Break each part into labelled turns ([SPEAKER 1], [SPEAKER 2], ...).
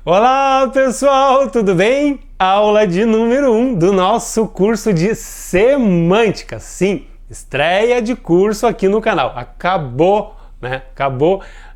[SPEAKER 1] Olá pessoal, tudo bem? Aula de número 1 do nosso curso de semântica. Sim, estreia de curso aqui no canal. Acabou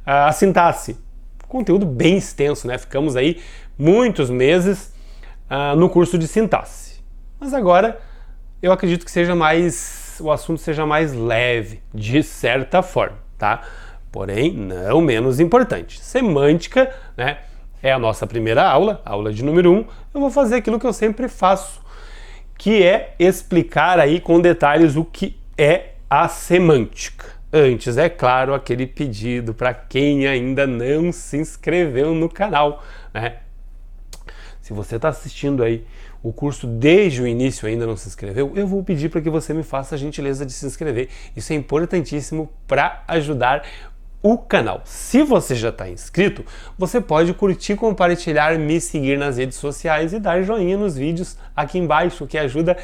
[SPEAKER 1] a sintaxe. Conteúdo bem extenso, né? Ficamos aí muitos meses no curso de sintaxe. Mas agora eu acredito que o assunto seja mais leve, de certa forma, tá? Porém, não menos importante. Semântica, né? É a nossa primeira aula, aula de número 1. Eu vou fazer aquilo que eu sempre faço, que é explicar aí com detalhes o que é a semântica. Antes, é claro, aquele pedido para quem ainda não se inscreveu no canal, né? Se você está assistindo aí o curso desde o início e ainda não se inscreveu, eu vou pedir para que você me faça a gentileza de se inscrever. Isso é importantíssimo para ajudar o canal. Se você já está inscrito, você pode curtir, compartilhar, me seguir nas redes sociais e dar joinha nos vídeos aqui embaixo, que ajuda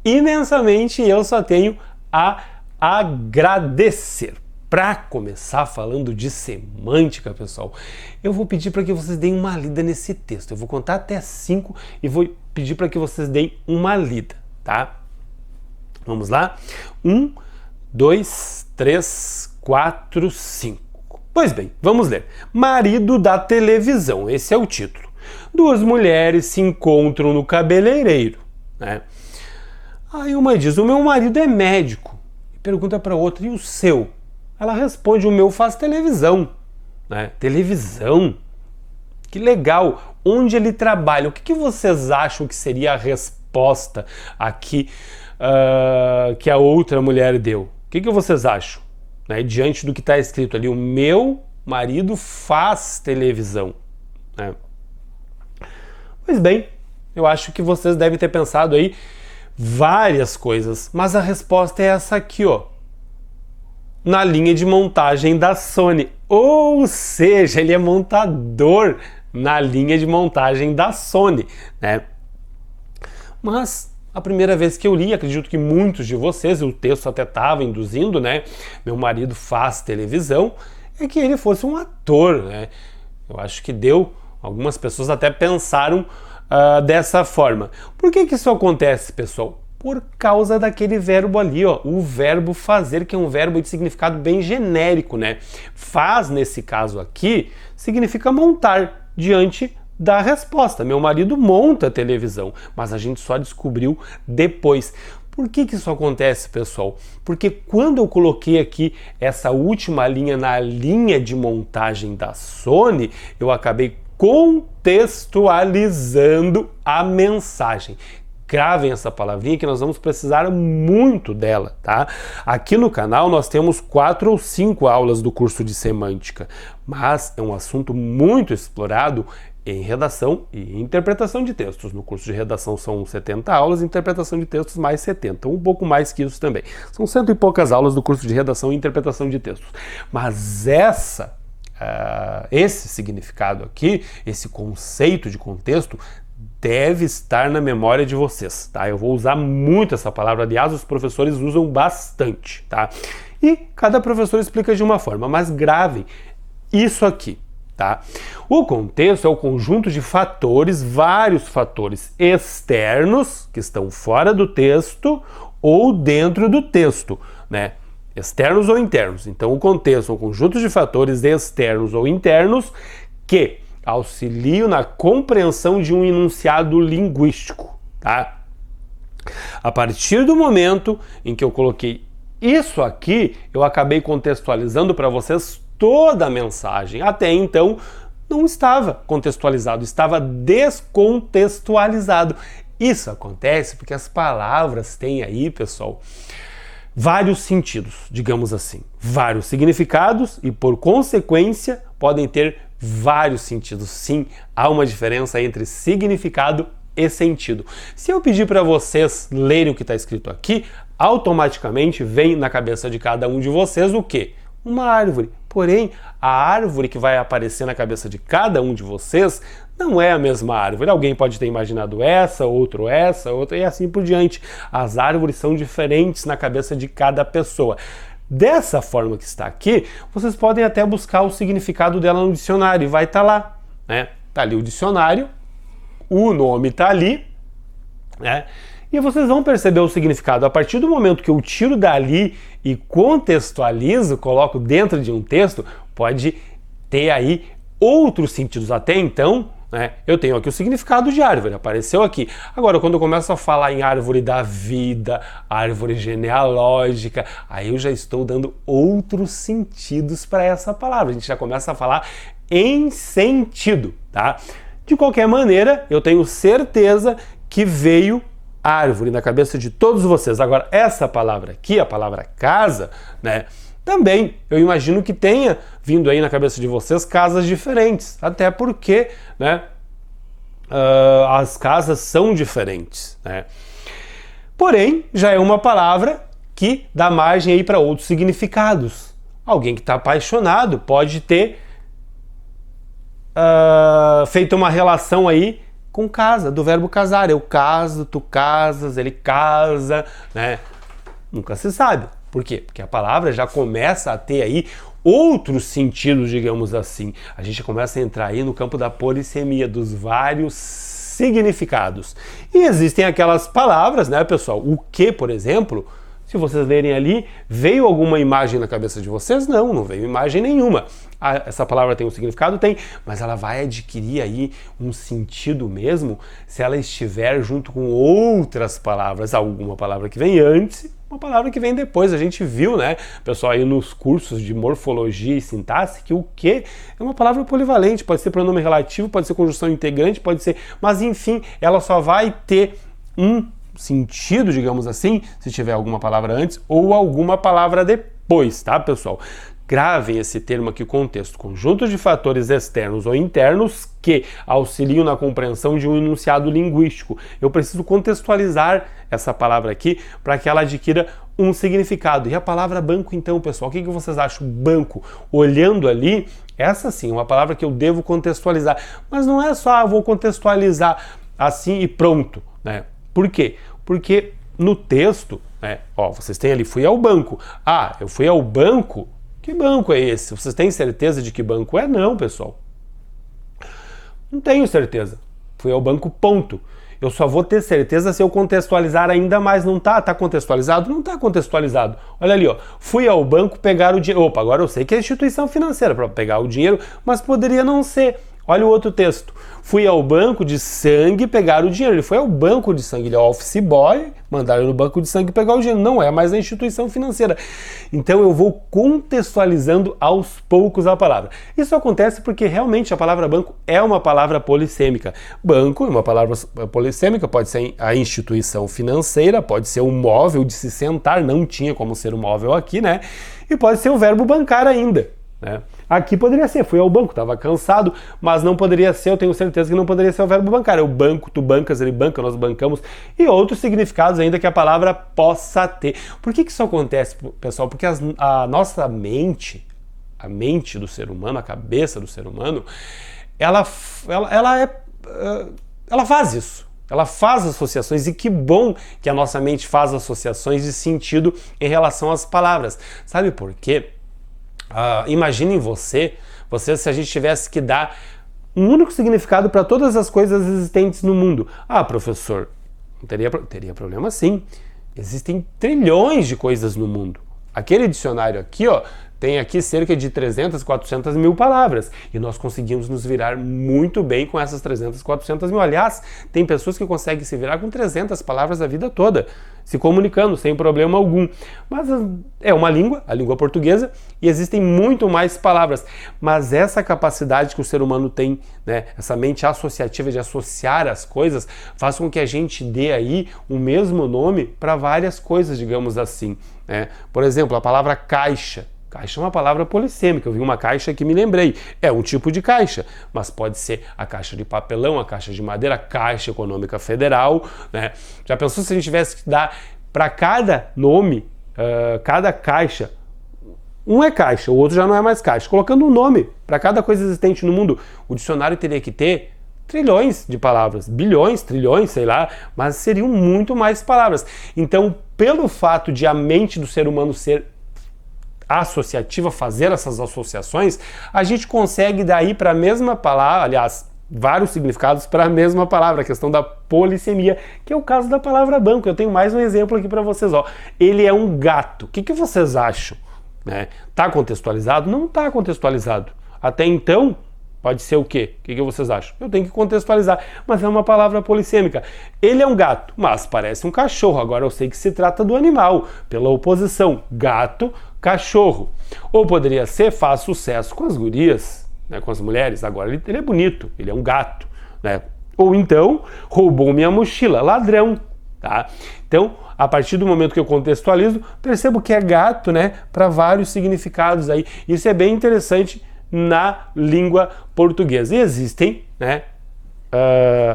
[SPEAKER 1] imensamente e eu só tenho a agradecer. Para começar falando de semântica, pessoal, eu vou pedir para que vocês deem uma lida nesse texto. Eu vou contar até 5 e vou pedir para que vocês deem uma lida, tá? Vamos lá? 1, 2, 3, 4, 5. Pois bem, vamos ler. Marido da televisão, esse é o título. Duas mulheres se encontram no cabeleireiro, né? Aí uma diz, o meu marido é médico. E pergunta para outra, e o seu? Ela responde, o meu faz televisão, né? Televisão? Que legal! Onde ele trabalha? O que vocês acham que seria a resposta aqui que a outra mulher deu? O que vocês acham? Né, diante do que está escrito ali, o meu marido faz televisão, né? Pois bem, eu acho que vocês devem ter pensado aí várias coisas, mas a resposta é essa aqui, ó, na linha de montagem da Sony, ou seja, ele é montador na linha de montagem da Sony, né? Mas a primeira vez que eu li, acredito que muitos de vocês, o texto até estava induzindo, né? Meu marido faz televisão, é que ele fosse um ator, né? Eu acho que algumas pessoas até pensaram dessa forma. Por que isso acontece, pessoal? Por causa daquele verbo ali, ó, o verbo fazer, que é um verbo de significado bem genérico, né? Faz, nesse caso aqui, significa montar diante da resposta. Meu marido monta a televisão, mas a gente só descobriu depois. Por que isso acontece, pessoal? Porque quando eu coloquei aqui essa última linha na linha de montagem da Sony, eu acabei contextualizando a mensagem. Gravem essa palavrinha que nós vamos precisar muito dela, tá? Aqui no canal nós temos 4 ou 5 aulas do curso de semântica, mas é um assunto muito explorado em redação e interpretação de textos. No curso de redação são 70 aulas, interpretação de textos mais 70, um pouco mais que isso também. São 100 e poucas aulas do curso de redação e interpretação de textos. Mas esse significado aqui, esse conceito de contexto, deve estar na memória de vocês, tá? Eu vou usar muito essa palavra, aliás, os professores usam bastante, tá? E cada professor explica de uma forma, mas gravem isso aqui, tá? O contexto é o conjunto de fatores, vários fatores externos, que estão fora do texto ou dentro do texto, né? Externos ou internos. Então, o contexto é um conjunto de fatores externos ou internos que auxiliam na compreensão de um enunciado linguístico, tá? A partir do momento em que eu coloquei isso aqui, eu acabei contextualizando para vocês toda a mensagem. Até então não estava contextualizado, estava descontextualizado. Isso acontece porque as palavras têm aí, pessoal, vários sentidos, digamos assim, vários significados e, por consequência, podem ter vários sentidos. Sim, há uma diferença entre significado e sentido. Se eu pedir para vocês lerem o que está escrito aqui, automaticamente vem na cabeça de cada um de vocês o quê? Uma árvore. Porém, a árvore que vai aparecer na cabeça de cada um de vocês não é a mesma árvore. Alguém pode ter imaginado essa, outro essa, outra e assim por diante. As árvores são diferentes na cabeça de cada pessoa. Dessa forma que está aqui, vocês podem até buscar o significado dela no dicionário e vai estar lá, né? tá ali o dicionário, o nome tá ali, né? E vocês vão perceber o significado. A partir do momento que eu tiro dali e contextualizo, coloco dentro de um texto, pode ter aí outros sentidos. Até então, né, eu tenho aqui o significado de árvore, apareceu aqui. Agora, quando eu começo a falar em árvore da vida, árvore genealógica, aí eu já estou dando outros sentidos para essa palavra. A gente já começa a falar em sentido, tá? De qualquer maneira, eu tenho certeza que veio árvore na cabeça de todos vocês. Agora, essa palavra aqui, a palavra casa, né? Também, eu imagino que tenha vindo aí na cabeça de vocês casas diferentes, até porque, né, as casas são diferentes, né? Porém, já é uma palavra que dá margem aí para outros significados. Alguém que está apaixonado pode ter feito uma relação aí com casa, do verbo casar. Eu caso, tu casas, ele casa, né? Nunca se sabe. Por quê? Porque a palavra já começa a ter aí outros sentidos, digamos assim. A gente começa a entrar aí no campo da polissemia, dos vários significados. E existem aquelas palavras, né, pessoal? O que, por exemplo, se vocês lerem ali, veio alguma imagem na cabeça de vocês? Não, não veio imagem nenhuma. Essa palavra tem um significado? Tem, mas ela vai adquirir aí um sentido mesmo se ela estiver junto com outras palavras. Alguma palavra que vem antes, uma palavra que vem depois. A gente viu, né, pessoal, aí nos cursos de morfologia e sintaxe, que o que é uma palavra polivalente, pode ser pronome relativo, pode ser conjunção integrante, pode ser, mas enfim, ela só vai ter um sentido, digamos assim, se tiver alguma palavra antes ou alguma palavra depois, tá, pessoal? Gravem esse termo aqui, contexto, conjunto de fatores externos ou internos que auxiliam na compreensão de um enunciado linguístico. Eu preciso contextualizar essa palavra aqui para que ela adquira um significado. E a palavra banco, então, pessoal, o que vocês acham? Banco, olhando ali, essa sim é uma palavra que eu devo contextualizar, mas não é só, vou contextualizar assim e pronto, né? Por quê? Porque no texto, né, ó, vocês têm ali, fui ao banco. Ah, eu fui ao banco. Que banco é esse? Vocês têm certeza de que banco é? Não, pessoal. Não tenho certeza. Fui ao banco, ponto. Eu só vou ter certeza se eu contextualizar ainda mais. Não tá? Tá contextualizado? Não tá contextualizado. Olha ali, ó. Fui ao banco pegar o dinheiro. Opa, agora eu sei que é instituição financeira para pegar o dinheiro, mas poderia não ser. Olha o outro texto. Fui ao banco de sangue pegar o dinheiro. Ele foi ao banco de sangue, ele é o office boy, mandaram no banco de sangue pegar o dinheiro. Não é mais a instituição financeira. Então eu vou contextualizando aos poucos a palavra. Isso acontece porque realmente a palavra banco é uma palavra polissêmica. Banco é uma palavra polissêmica, pode ser a instituição financeira, pode ser um móvel de se sentar, não tinha como ser um móvel aqui, né? E pode ser o verbo bancar ainda, né? Aqui poderia ser, fui ao banco, estava cansado, mas não poderia ser, eu tenho certeza que não poderia ser o verbo bancar. Eu banco, tu bancas, ele banca, nós bancamos, e outros significados ainda que a palavra possa ter. Por que isso acontece, pessoal? Porque a nossa mente, a mente do ser humano, a cabeça do ser humano, ela faz isso. Ela faz associações, e que bom que a nossa mente faz associações de sentido em relação às palavras. Sabe por quê? Imaginem você se a gente tivesse que dar um único significado para todas as coisas existentes no mundo. Ah, professor, teria problema sim. Existem trilhões de coisas no mundo. Aquele dicionário aqui, ó, tem aqui cerca de 300, 400 mil palavras. E nós conseguimos nos virar muito bem com essas 300, 400 mil. Aliás, tem pessoas que conseguem se virar com 300 palavras a vida toda, se comunicando sem problema algum. Mas é uma língua, a língua portuguesa, e existem muito mais palavras. Mas essa capacidade que o ser humano tem, né, essa mente associativa de associar as coisas, faz com que a gente dê aí o mesmo nome para várias coisas, digamos assim, né? Por exemplo, a palavra caixa. Caixa é uma palavra polissêmica, eu vi uma caixa que me lembrei. É um tipo de caixa, mas pode ser a caixa de papelão, a caixa de madeira, a Caixa Econômica Federal, né? Já pensou se a gente tivesse que dar para cada nome, cada caixa, um é caixa, o outro já não é mais caixa. Colocando um nome para cada coisa existente no mundo, o dicionário teria que ter trilhões de palavras, bilhões, trilhões, sei lá, mas seriam muito mais palavras. Então, pelo fato de a mente do ser humano ser associativa, fazer essas associações, a gente consegue daí para a mesma palavra, aliás, vários significados para a mesma palavra, a questão da polissemia, que é o caso da palavra banco. Eu tenho mais um exemplo aqui para vocês. Ó. Ele é um gato. O que vocês acham? Tá contextualizado? Não está contextualizado. Até então, pode ser o quê? O que vocês acham? Eu tenho que contextualizar, mas é uma palavra polissêmica. Ele é um gato, mas parece um cachorro. Agora eu sei que se trata do animal, pela oposição gato, cachorro. Ou poderia ser faz sucesso com as gurias, com as mulheres. Agora ele é bonito, ele é um gato. Ou então, roubou minha mochila, ladrão. Tá? Então, a partir do momento que eu contextualizo, percebo que é gato, para vários significados aí. Isso é bem interessante na língua portuguesa. E existem,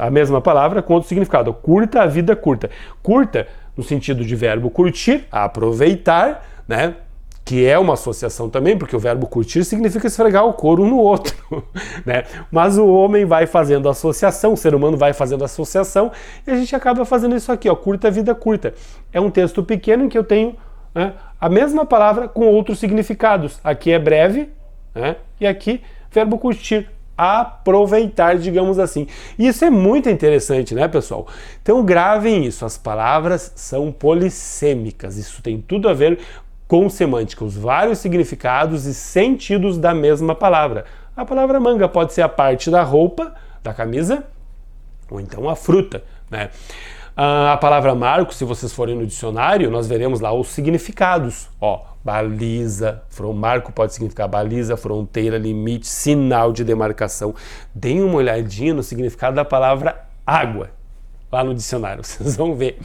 [SPEAKER 1] a mesma palavra com outro significado. Curta a vida curta. Curta no sentido de verbo curtir, aproveitar, que é uma associação também, porque o verbo curtir significa esfregar o couro um no outro, Mas o homem vai fazendo associação, o ser humano vai fazendo associação, e a gente acaba fazendo isso aqui, curta a vida curta. É um texto pequeno em que eu tenho a mesma palavra com outros significados. Aqui é breve, e aqui, verbo curtir, aproveitar, digamos assim. E isso é muito interessante, pessoal? Então gravem isso, as palavras são polissêmicas, isso tem tudo a ver com semântica, os vários significados e sentidos da mesma palavra. A palavra manga pode ser a parte da roupa, da camisa, ou então a fruta, A palavra marco, se vocês forem no dicionário, nós veremos lá os significados. Baliza, marco pode significar baliza, fronteira, limite, sinal de demarcação. Deem uma olhadinha no significado da palavra água, lá no dicionário, vocês vão ver,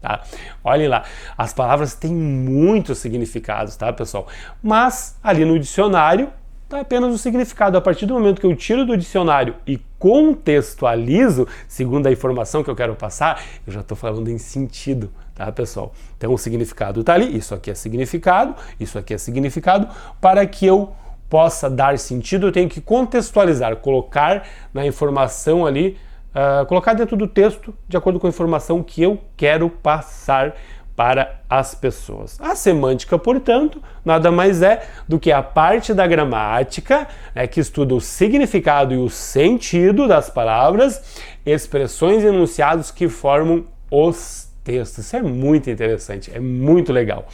[SPEAKER 1] tá? Olhem lá, as palavras têm muitos significados, tá, pessoal? Mas ali no dicionário está apenas o significado. A partir do momento que eu tiro do dicionário e contextualizo, segundo a informação que eu quero passar, eu já estou falando em sentido, tá, pessoal? Então o significado está ali, isso aqui é significado, isso aqui é significado. Para que eu possa dar sentido, eu tenho que contextualizar, colocar na informação ali, colocar dentro do texto de acordo com a informação que eu quero passar para as pessoas. A semântica, portanto, nada mais é do que a parte da gramática que estuda o significado e o sentido das palavras, expressões e enunciados que formam os textos. Isso é muito interessante, é muito legal.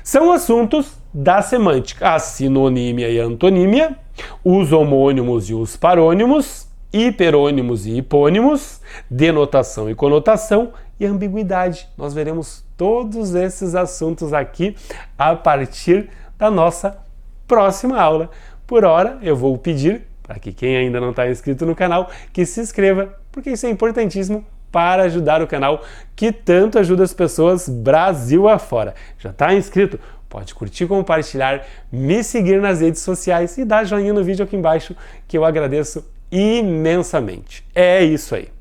[SPEAKER 1] São assuntos da semântica: a sinonímia e a antonímia, os homônimos e os parônimos, hiperônimos e hipônimos, denotação e conotação e ambiguidade. Nós veremos todos esses assuntos aqui a partir da nossa próxima aula. Por hora, eu vou pedir para que quem ainda não está inscrito no canal, que se inscreva, porque isso é importantíssimo para ajudar o canal, que tanto ajuda as pessoas Brasil afora. Já está inscrito? Pode curtir, compartilhar, me seguir nas redes sociais e dar joinha no vídeo aqui embaixo, que eu agradeço imensamente. É isso aí.